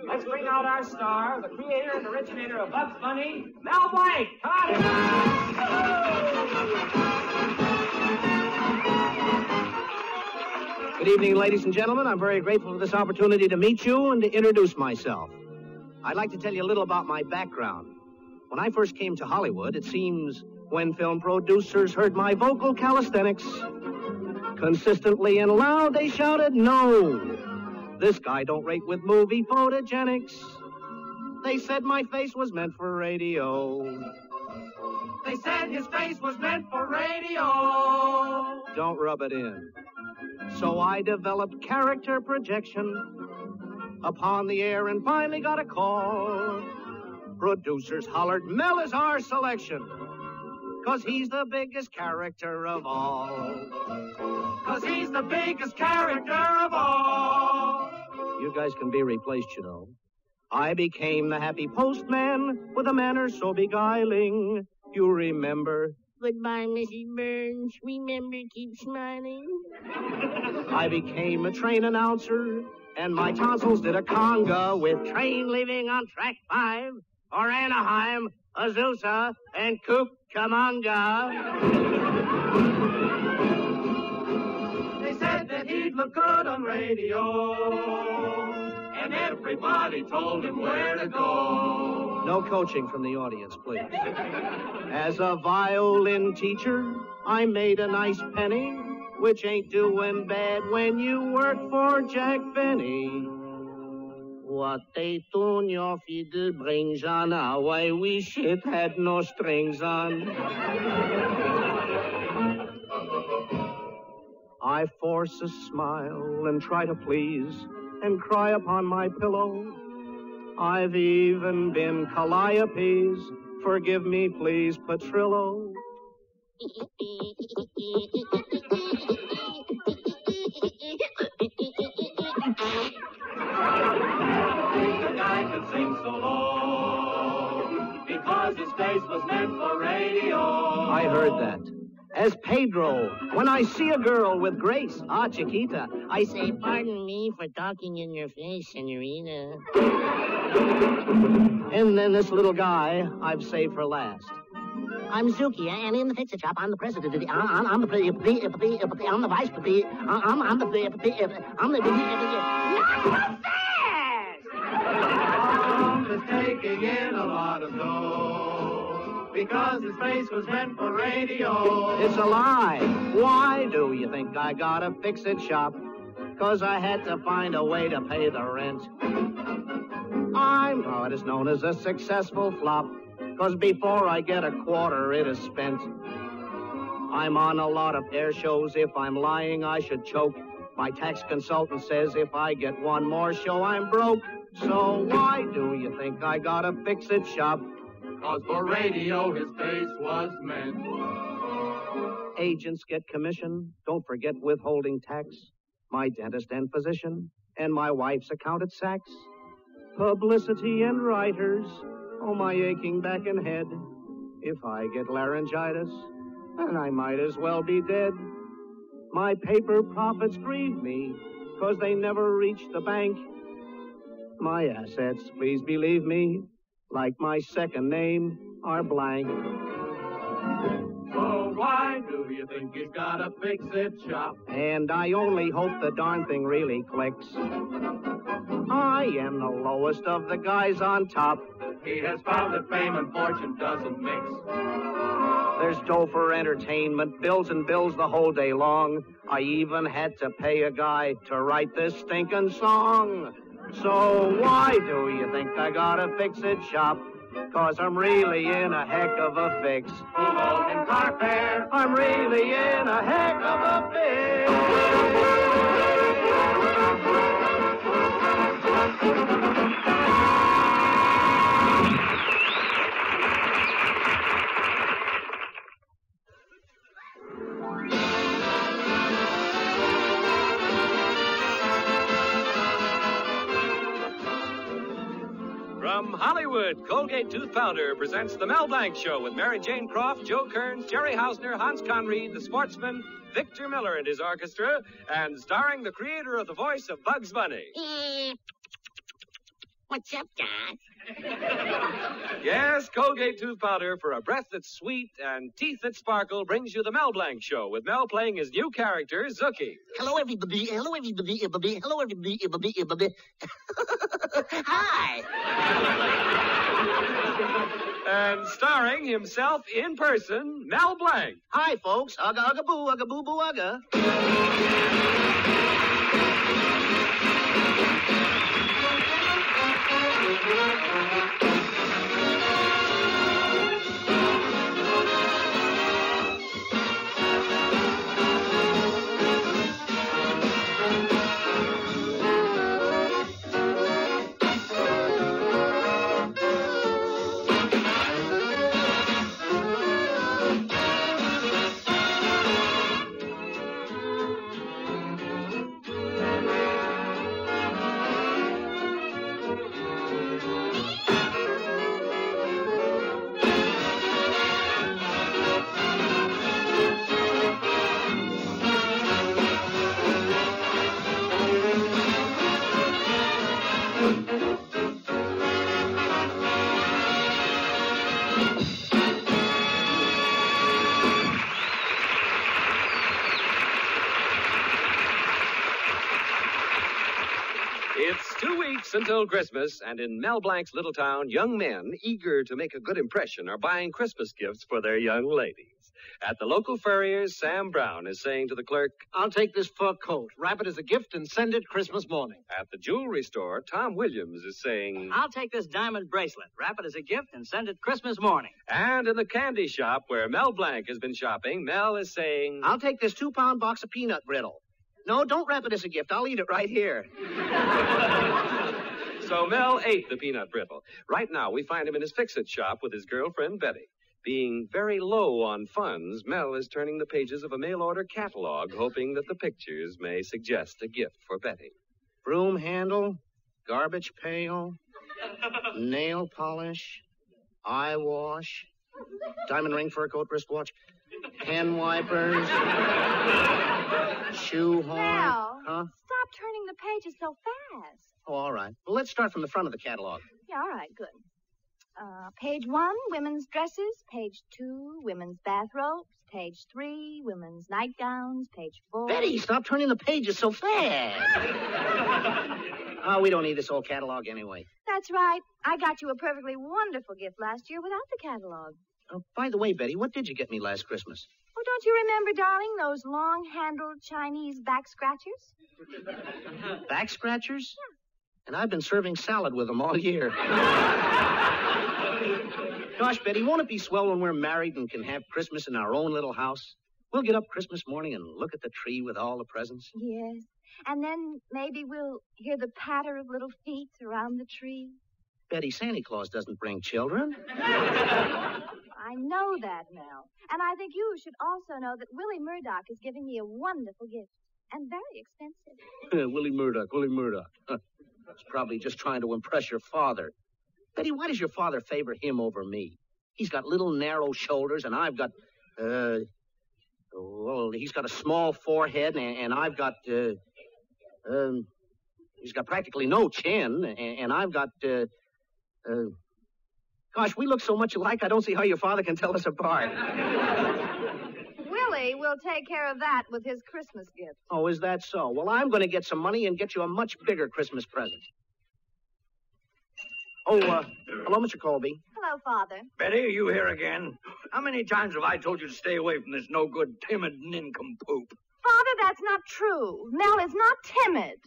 let's bring out our star, the creator and originator of Bugs Bunny, Mel Blanc. Come on. Good evening, ladies and gentlemen. I'm very grateful for this opportunity to meet you and to introduce myself. I'd like to tell you a little about my background. When I first came to Hollywood, it seems when film producers heard my vocal calisthenics, consistently and loud they shouted, "No, this guy don't rate with movie photogenics." They said my face was meant for radio. They said his face was meant for radio. Don't rub it in. So I developed character projection upon the air and finally got a call. Producers hollered, "Mel is our selection, 'cause he's the biggest character of all." 'Cause he's the biggest character of all. You guys can be replaced, you know. I became the happy postman with a manner so beguiling. You remember? Goodbye, Mrs. Burns. Remember, keep smiling. I became a train announcer, and my tonsils did a conga with train leaving on track 5 or Anaheim, Azusa, and Cucamonga. They said that he'd look good on radio, and everybody told him where to go. No coaching from the audience, please. As a violin teacher, I made a nice penny, which ain't doing bad when you work for Jack Benny. What a tune your fiddle brings on, how I wish it had no strings on. I force a smile and try to please and cry upon my pillow. I've even been Calliope's, forgive me please, Petrillo. The guy could sing so low because his face was meant for radio. I heard that. As Pedro, when I see a girl with grace, Chiquita, I say, Pardon me for talking in your face, senorita. And then this little guy I've saved for last. I'm Zuki, and in the fix-it shop, I'm the president of the... I'm the vice... I'm the... Not so fast! Tom is taking in a lot of dough because his face was meant for radio. It's a lie. Why do you think I got a fix-it shop? 'Cause I had to find a way to pay the rent. I'm what is known as a successful flop, 'cause before I get a quarter, it is spent. I'm on a lot of air shows. If I'm lying, I should choke. My tax consultant says if I get one more show, I'm broke. So why do you think I got a fix-it shop? 'Cause for radio, his face was meant. Agents get commission. Don't forget withholding tax. My dentist and physician, and my wife's account at Saks. Publicity and writers. Oh, my aching back and head. If I get laryngitis, then I might as well be dead. My paper profits grieve me, 'cause they never reach the bank. My assets, please believe me, like my second name, are blank. So why do you think he's got a fix-it shop? And I only hope the darn thing really clicks. I am the lowest of the guys on top. He has found that fame and fortune doesn't mix. There's dough for entertainment, bills and bills the whole day long. I even had to pay a guy to write this stinking song. So why do you think I got a fix-it shop? 'Cause I'm really in a heck of a fix. In car fare. I'm really in a heck of a fix. From Hollywood, Colgate Tooth Powder presents The Mel Blanc Show with Mary Jane Croft, Joe Kearns, Jerry Hausner, Hans Conried, the sportsman, Victor Miller and his orchestra, and starring the creator of the voice of Bugs Bunny. What's up, guys? Yes, Colgate tooth powder for a breath that's sweet and teeth that sparkle brings you the Mel Blanc Show with Mel playing his new character, Zookie. Hello, everybody. Hello, everybody. Everybody. Hello, everybody. Everybody. Everybody. Hi. And starring himself in person, Mel Blanc. Hi, folks. Ugga, ugga, boo, ugga, boo, boo, ugga. It's 2 weeks until Christmas, and in Mel Blanc's little town, young men, eager to make a good impression, are buying Christmas gifts for their young ladies. At the local furrier's, Sam Brown is saying to the clerk, I'll take this fur coat, wrap it as a gift, and send it Christmas morning. at the jewelry store, Tom Williams is saying, I'll take this diamond bracelet, wrap it as a gift, and send it Christmas morning. and in the candy shop where Mel Blanc has been shopping, Mel is saying, I'll take this 2-pound box of peanut brittle. No, don't wrap it as a gift. I'll eat it right here. So Mel ate the peanut brittle. Right now, we find him in his fix-it shop with his girlfriend, Betty. Being very low on funds, Mel is turning the pages of a mail-order catalog, hoping that the pictures may suggest a gift for Betty. Broom handle, garbage pail, nail polish, eye wash, diamond ring, fur coat, wristwatch, pen wipers, shoe horn. Mel, Huh? stop turning the pages so fast. Oh, all right. Well, let's start from the front of the catalog. Yeah, all right, good. Page 1, women's dresses. Page 2, women's bathrobes. Page 3, women's nightgowns. Page 4... Betty, stop turning the pages so fast. Oh, we don't need this whole catalog anyway. That's right. I got you a perfectly wonderful gift last year without the catalog. Oh, by the way, Betty, what did you get me last Christmas? Oh, don't you remember, darling, those long-handled Chinese back scratchers? Back scratchers? Yeah. And I've been serving salad with them all year. Gosh, Betty, won't it be swell when we're married and can have Christmas in our own little house? We'll get up Christmas morning and look at the tree with all the presents. Yes. And then maybe we'll hear the patter of little feet around the tree. Betty, Santa Claus doesn't bring children. I know that, Mel. And I think you should also know that Willie Murdoch is giving me a wonderful gift. And very expensive. Willie Murdoch. He's probably just trying to impress your father. Betty, why does your father favor him over me? He's got little narrow shoulders, and I've got, he's got a small forehead, and I've got, he's got practically no chin, and I've got, gosh, we look so much alike, I don't see how your father can tell us apart. Willie will take care of that with his Christmas gift. Oh, is that so? Well, I'm going to get some money and get you a much bigger Christmas present. Oh, hello, Mr. Colby. Hello, Father. Betty, are you here again? How many times have I told you to stay away from this no-good, timid nincompoop? Father, that's not true. Mel is not timid.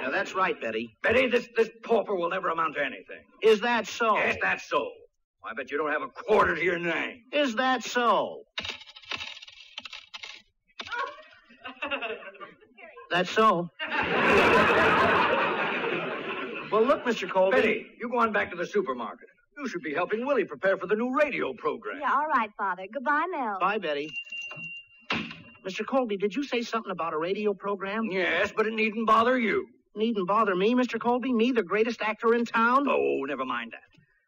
Yeah, that's right, Betty. Betty, this pauper will never amount to anything. Is that so? Yes, that's so. I bet you don't have a quarter to your name. Is that so? That's so. Well, look, Mr. Colby. Betty, you go on back to the supermarket. You should be helping Willie prepare for the new radio program. Yeah, all right, Father. Goodbye, Mel. Bye, Betty. Mr. Colby, did you say something about a radio program? Yes, but it needn't bother you. Needn't bother me, Mr. Colby? Me, the greatest actor in town? Oh, never mind that.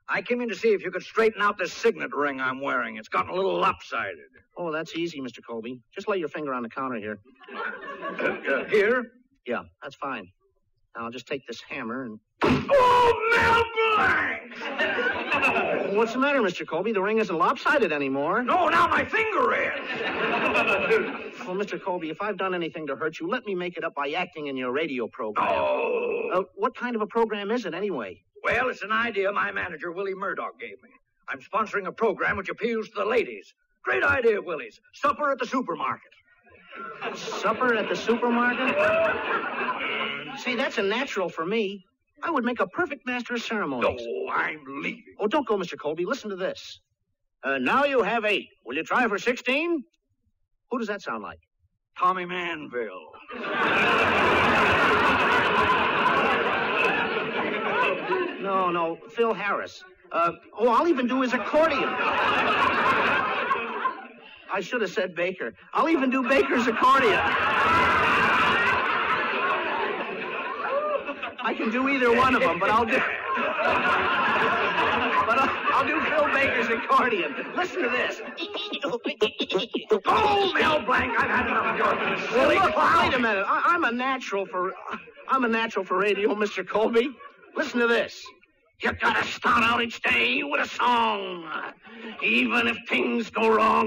I came in to see if you could straighten out this signet ring I'm wearing. It's gotten a little lopsided. Oh, that's easy, Mr. Colby. Just lay your finger on the counter here. Here? Yeah, that's fine. Now, I'll just take this hammer and... Oh, Mel Blanc! What's the matter, Mr. Colby? The ring isn't lopsided anymore. No, now my finger is. Well, Mr. Colby, if I've done anything to hurt you, let me make it up by acting in your radio program. Oh. What kind of a program is it, anyway? Well, it's an idea my manager, Willie Murdoch, gave me. I'm sponsoring a program which appeals to the ladies. Great idea, Willie's. Supper at the supermarket. Supper at the supermarket? Say, that's a natural for me. I would make a perfect master of ceremonies. No, I'm leaving. Oh, don't go, Mr. Colby. Listen to this. Now you have 8. Will you try for 16? Who does that sound like? Tommy Manville. No, Phil Harris. I'll even do his accordion. I should have said Baker. I'll even do Baker's accordion. I can do either one of them, but I'll do Phil Baker's accordion. Listen to this. Oh, Mel Blanc, I've had enough of your silly clown. Wait a minute. I'm a natural for radio, Mr. Colby. Listen to this. You gotta start out each day with a song, even if things go wrong.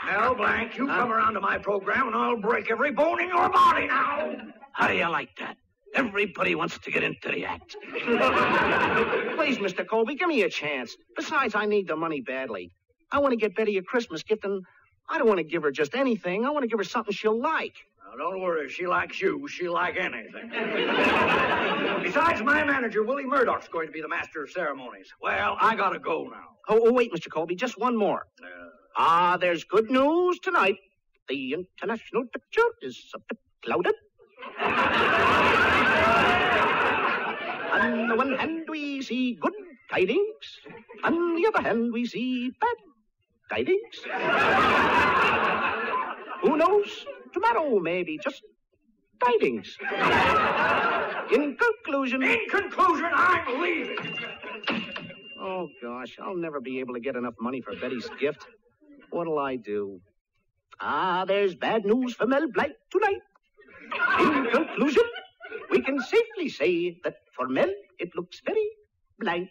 Mel Blanc, you come around to my program and I'll break every bone in your body now. How do you like that? Everybody wants to get into the act. Please, Mr. Colby, give me a chance. Besides, I need the money badly. I want to get Betty a Christmas gift, and I don't want to give her just anything. I want to give her something she'll like. Now, don't worry. If she likes you, she'll like anything. Besides, my manager, Willie Murdoch's going to be the master of ceremonies. Well, I gotta go now. Oh, wait, Mr. Colby, just one more. There's good news tonight. The international picture is a bit clouded. On the one hand, we see good tidings. On the other hand, we see bad tidings. Who knows? Tomorrow may be just tidings. In conclusion, I'm leaving. Oh, gosh, I'll never be able to get enough money for Betty's gift. What'll I do? There's bad news for Mel Blanc tonight. In conclusion, we can safely say that for Mel, it looks very blank.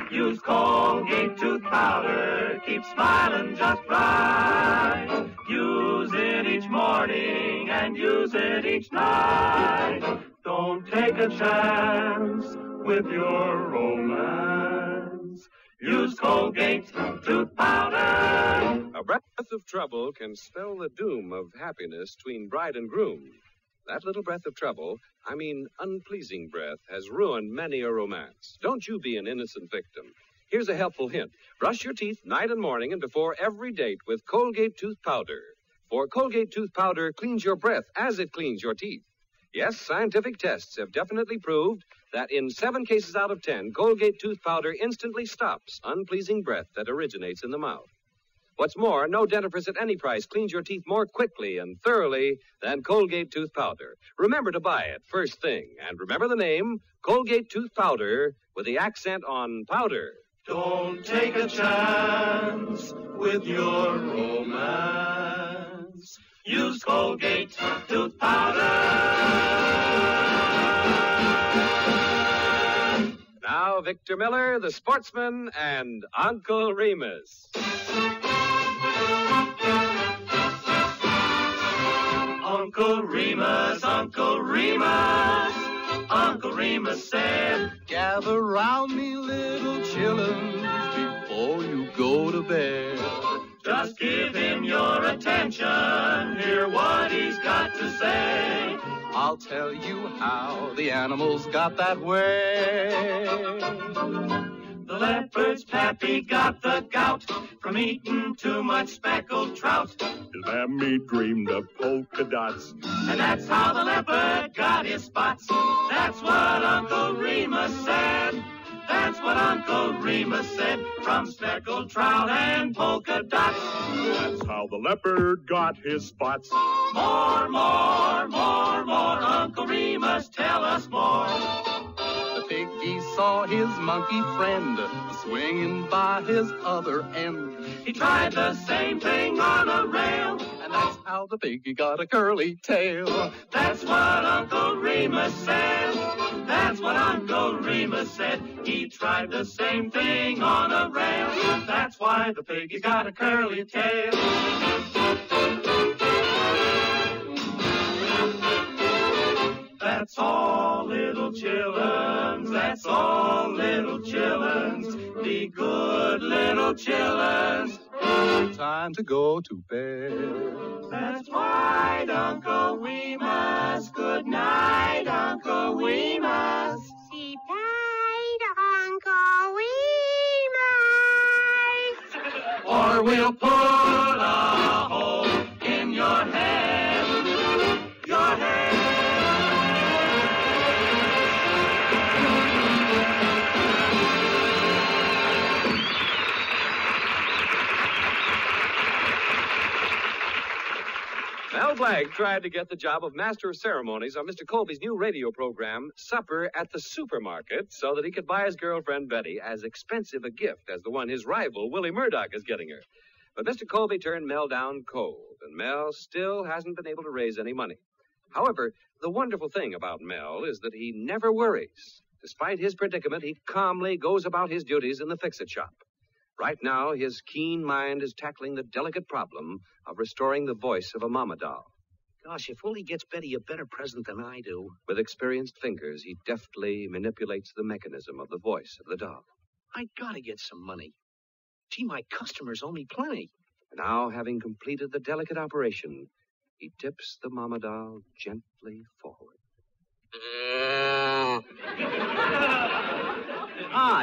Use Colgate tooth powder, keep smiling just right. Use it each morning and use it each night. Don't take a chance with your romance. Use Colgate tooth powder. A breath of trouble can spell the doom of happiness between bride and groom. That little breath of trouble, I mean unpleasing breath, has ruined many a romance. Don't you be an innocent victim. Here's a helpful hint. Brush your teeth night and morning and before every date with Colgate tooth powder. For Colgate tooth powder cleans your breath as it cleans your teeth. Yes, scientific tests have definitely proved that in 7 cases out of 10, Colgate tooth powder instantly stops unpleasing breath that originates in the mouth. What's more, no dentifrice at any price cleans your teeth more quickly and thoroughly than Colgate tooth powder. Remember to buy it first thing. And remember the name, Colgate tooth powder, with the accent on powder. Don't take a chance with your romance. Use Colgate tooth powder. Now, Victor Miller, the sportsman, and Uncle Remus. Uncle Remus, Uncle Remus, Uncle Remus said, gather round me, little children, before you go to bed. Just give him your attention, hear what he's got to say. I'll tell you how the animals got that way. The leopard's pappy got the gout from eating too much speckled trout. His mammy dreamed of polka dots, and that's how the leopard got his spots. That's what Uncle Remus said. That's what Uncle Remus said. From speckled trout and polka dots. That's how the leopard got his spots. More, more, more, more. Uncle Remus, tell us more. The piggy saw his monkey friend swinging by his other end. He tried the same thing on a rail, and that's how the piggy got a curly tail. That's what Uncle Remus said. That's what Uncle Remus said. He tried the same thing on a rail. That's why the piggy's got a curly tail. That's all, little chillins. That's all, little chillins. Be good, little chillins. Time to go to bed. That's right, Uncle Remus. Good night, Uncle Remus. Sleep tight, Uncle Remus. Or we'll put a hole in your head. Your head. Mel Blanc tried to get the job of Master of Ceremonies on Mr. Colby's new radio program, Supper at the Supermarket, so that he could buy his girlfriend Betty as expensive a gift as the one his rival, Willie Murdoch, is getting her. But Mr. Colby turned Mel down cold, and Mel still hasn't been able to raise any money. However, the wonderful thing about Mel is that he never worries. Despite his predicament, he calmly goes about his duties in the fix-it shop. Right now, his keen mind is tackling the delicate problem of restoring the voice of a mama doll. Gosh, if Willie gets Betty a better present than I do. With experienced fingers, he deftly manipulates the mechanism of the voice of the doll. I gotta get some money. Gee, my customers owe me plenty. Now, having completed the delicate operation, he tips the mama doll gently forward.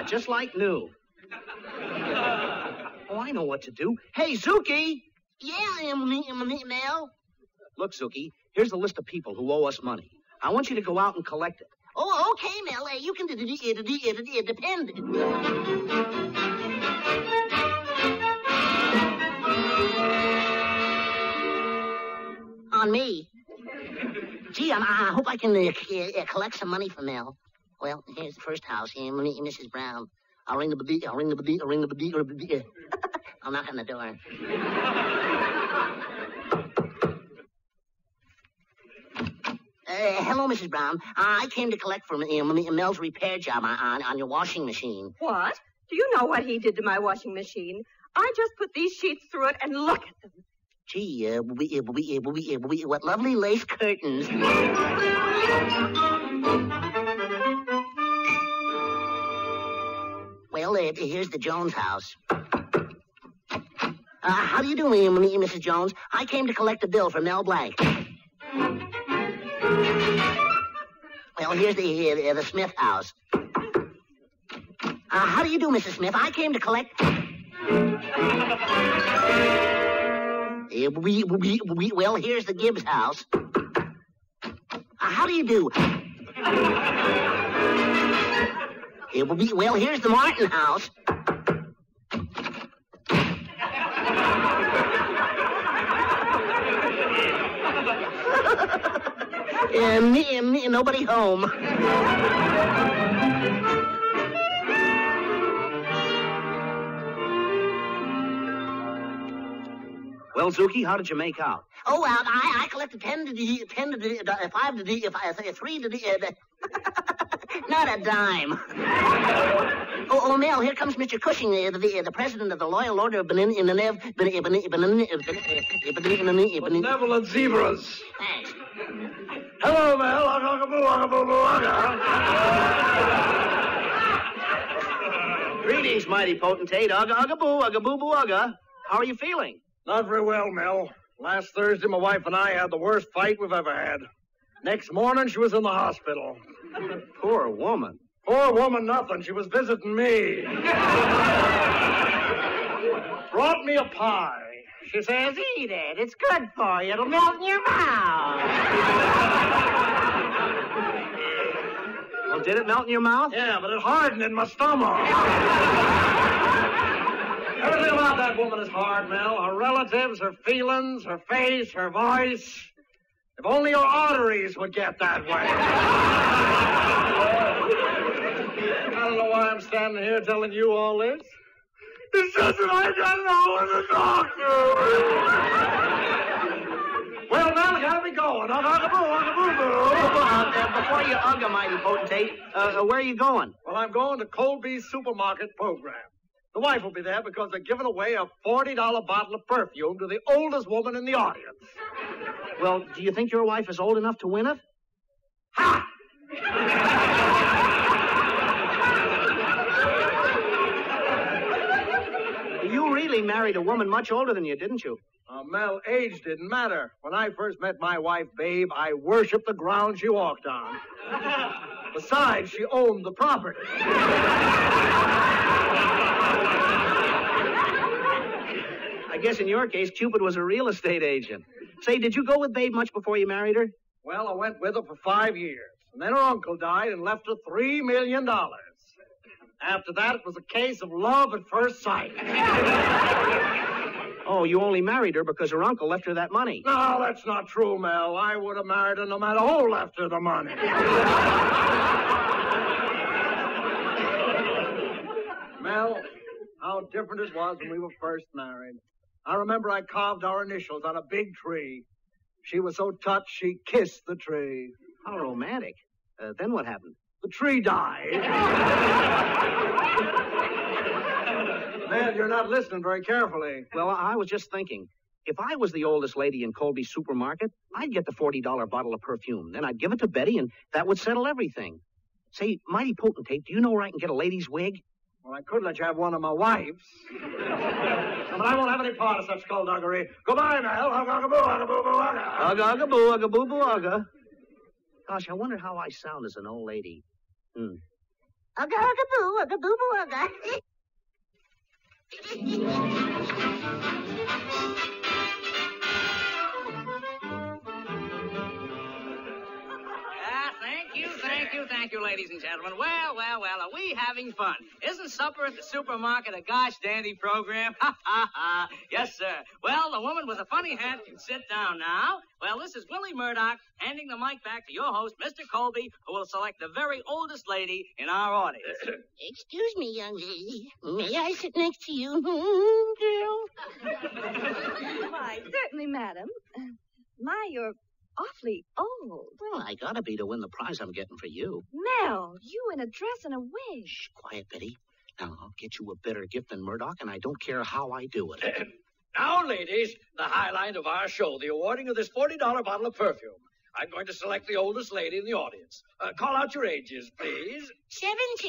Just like new. Oh, I know what to do. Hey, Zuki! Yeah, Mel. Look, Zuki, here's the list of people who owe us money. I want you to go out and collect it. Oh, okay, Mel. You can depend. On me. Gee, I hope I can collect some money from Mel. Well, here's the first house. Mrs. Brown. I'll ring the bell. I'll knock on the door. Hello, Mrs. Brown. I came to collect for Mel's repair job on your washing machine. What? Do you know what he did to my washing machine? I just put these sheets through it and look at them. Gee, what lovely lace curtains. Well, here's the Jones house. How do you do, Mrs. Jones? I came to collect a bill for Mel Blanc. Well, here's the Smith house. How do you do, Mrs. Smith? I came to collect... Well, here's the Gibbs house. How do you do? Well, here's the Martin house. Nobody home. Well, Zuki, how did you make out? Oh, I collected 10 to the 5 to the 3 to the not a dime. Oh, Mel, here comes Mr. Cushing, the president of the Loyal Order of Benevolent Zebras. Thanks. Hello, Mel. Greetings, mighty potentate. Ugga. How are you feeling? Not very well, Mel. Last Thursday, my wife and I had the worst fight we've ever had. Next morning, she was in the hospital. Poor woman. Poor woman, nothing. She was visiting me. Brought me a pie. She says, eat it. It's good for you. It'll melt in your mouth. Well, did it melt in your mouth? Yeah, but it hardened in my stomach. Everything about that woman is hard, Mel. Her relatives, her feelings, her face, her voice. If only your arteries would get that way. want to know why I'm standing here telling you all this? It's just that I got no one to talk to. Well, Mel, I gotta be going. Before you ugh a mighty potentate, where are you going? Well, I'm going to Colby's supermarket program. The wife will be there because they're giving away a $40 bottle of perfume to the oldest woman in the audience. Well, do you think your wife is old enough to win it? Ha! You really married a woman much older than you, didn't you? Mel, age didn't matter. When I first met my wife, Babe, I worshipped the ground she walked on. Besides, she owned the property. I guess in your case, Cupid was a real estate agent. Say, did you go with Babe much before you married her? Well, I went with her for 5 years. And then her uncle died and left her $3 million. After that, it was a case of love at first sight. Oh, you only married her because her uncle left her that money. No, that's not true, Mel. I would have married her no matter who left her the money. Mel, how different it was when we were first married. I remember I carved our initials on a big tree. She was so touched, she kissed the tree. How romantic. Then what happened? The tree died. Mel, you're not listening very carefully. Well, I was just thinking. If I was the oldest lady in Colby's supermarket, I'd get the $40 bottle of perfume. Then I'd give it to Betty, and that would settle everything. Say, mighty potentate, do you know where I can get a lady's wig? Well, I could let you have one of my wives. But I won't have any part of such skullduggery. Goodbye, Mel. Ugga-boo-ugga-boo-boo-ugga. Ugga-ugga-boo-ugga-boo-boo-ugga. Gosh, I wonder how I sound as an old lady. Ugga-ugga-boo, ugga-boo-boo-ugga. Thank you, ladies and gentlemen. Well, are we having fun? Isn't supper at the supermarket a gosh dandy program? Ha, ha, ha. Yes, sir. Well, the woman with a funny hat can sit down now. Well, this is Willie Murdoch handing the mic back to your host, Mr. Colby, who will select the very oldest lady in our audience. Excuse me, young lady. May I sit next to you, girl? Why, certainly, madam. My, you're awfully old. Well, I gotta be to win the prize I'm getting for you. Mel, you in a dress and a wig. Shh, quiet, Betty. Now, I'll get you a better gift than Murdoch, and I don't care how I do it. Now, ladies, the highlight of our show, the awarding of this $40 bottle of perfume. I'm going to select the oldest lady in the audience. Call out your ages, please. 70. 80.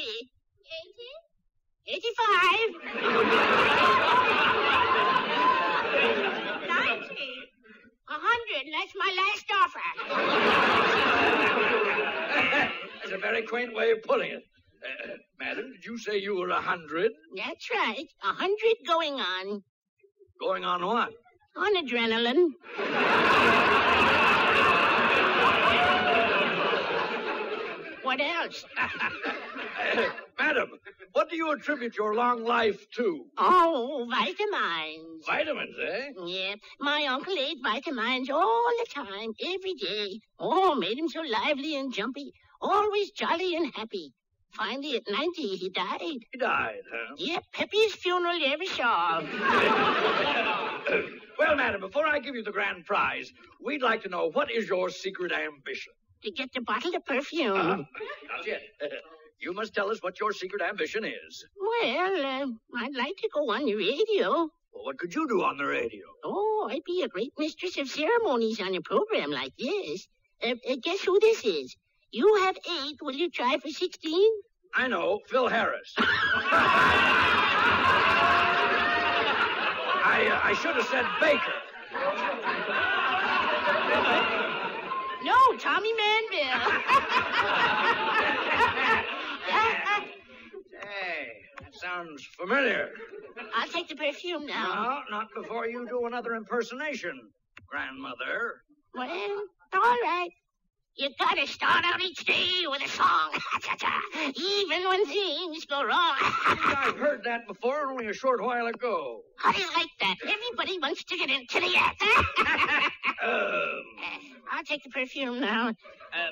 85. 90. 100. That's my last offer. That's a very quaint way of putting it. Madam, did you say you were 100? That's right. 100 going on. Going on what? On adrenaline. What else? Madam, what do you attribute your long life to? Oh, vitamins. Vitamins, eh? Yeah, my uncle ate vitamins all the time, every day. Oh, made him so lively and jumpy, always jolly and happy. Finally, at 90, he died. He died, huh? Yep, happiest funeral you ever saw. Well, madam, before I give you the grand prize, we'd like to know, what is your secret ambition? To get the bottle of perfume. Not yet. You must tell us what your secret ambition is. Well, I'd like to go on the radio. Well, what could you do on the radio? Oh, I'd be a great mistress of ceremonies on a program like this. Guess who this is? You have 8. Will you try for 16? I know. Phil Harris. I should have said Baker. No, Tommy Manville. Hey, that sounds familiar. I'll take the perfume now. No, not before you do another impersonation, grandmother. Well, all right. You gotta start out each day with a song. Even when things go wrong. I've heard that before, only a short while ago. I like that. Everybody wants to get into the act. I'll take the perfume now.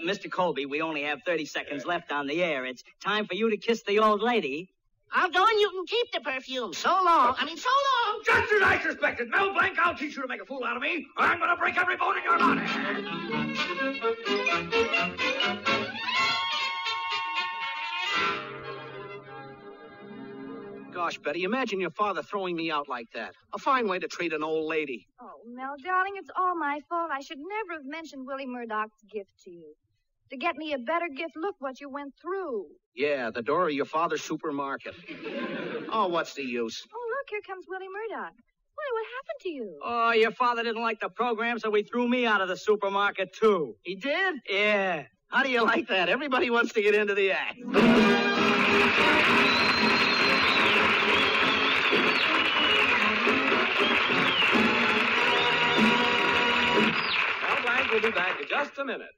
Mr. Colby, we only have 30 seconds left on the air. It's time for you to kiss the old lady. I'll go and you can keep the perfume. So long. So long. Just as I suspected. Mel Blanc, I'll teach you to make a fool out of me. I'm going to break every bone in your body. Gosh, Betty, imagine your father throwing me out like that. A fine way to treat an old lady. Oh, Mel, darling, it's all my fault. I should never have mentioned Willie Murdoch's gift to you. To get me a better gift, look what you went through. Yeah, the door of your father's supermarket. Oh, what's the use? Oh, look, here comes Willie Murdoch. Willie, what happened to you? Oh, your father didn't like the program, so he threw me out of the supermarket, too. He did? Yeah. How do you like that? Everybody wants to get into the act. Mel Blanc will be back in just a minute.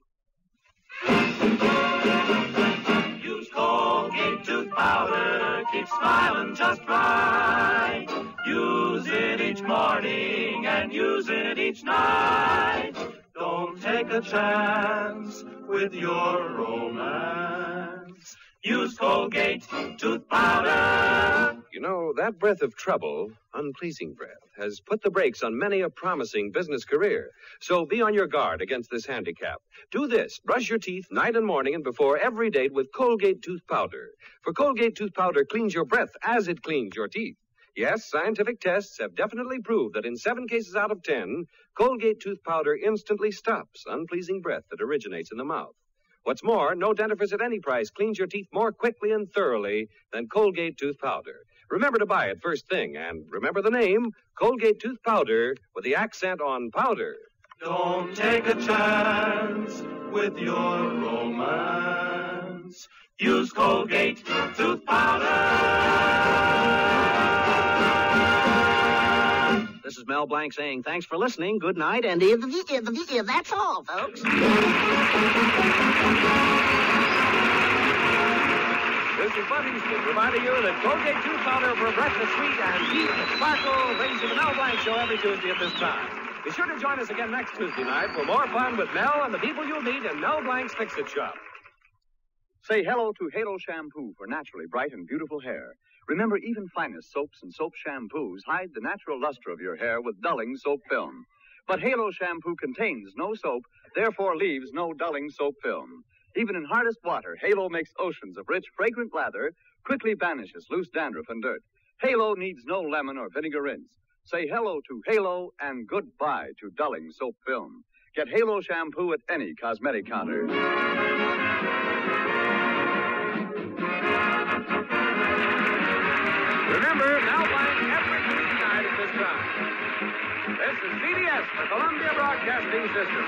Use Colgate tooth powder, keep smiling just right. Use it each morning and use it each night. Don't take a chance with your romance. Use Colgate tooth powder. You know, that breath of trouble, unpleasing breath, has put the brakes on many a promising business career. So be on your guard against this handicap. Do this. Brush your teeth night and morning and before every date with Colgate tooth powder. For Colgate tooth powder cleans your breath as it cleans your teeth. Yes, scientific tests have definitely proved that in 7 cases out of 10, Colgate tooth powder instantly stops unpleasing breath that originates in the mouth. What's more, no dentifrice at any price cleans your teeth more quickly and thoroughly than Colgate tooth powder. Remember to buy it first thing, and remember the name, Colgate tooth powder, with the accent on powder. Don't take a chance with your romance. Use Colgate tooth powder. This is Mel Blanc saying thanks for listening. Good night, and That's all, folks. This is Bud Easton reminding you that Colgate tooth powder for breakfast sweet and teeth that sparkle brings you the Mel Blanc Show every Tuesday at this time. Be sure to join us again next Tuesday night for more fun with Mel and the people you'll meet in Mel Blanc's Fix-It Shop. Say hello to Halo Shampoo for naturally bright and beautiful hair. Remember, even finest soaps and soap shampoos hide the natural luster of your hair with dulling soap film. But Halo Shampoo contains no soap, therefore leaves no dulling soap film. Even in hardest water, Halo makes oceans of rich, fragrant lather, quickly banishes loose dandruff and dirt. Halo needs no lemon or vinegar rinse. Say hello to Halo and goodbye to dulling soap film. Get Halo Shampoo at any cosmetic counter. Remember, Mel Blanc every Tuesday night at this time. This is CBS, the Columbia Broadcasting System.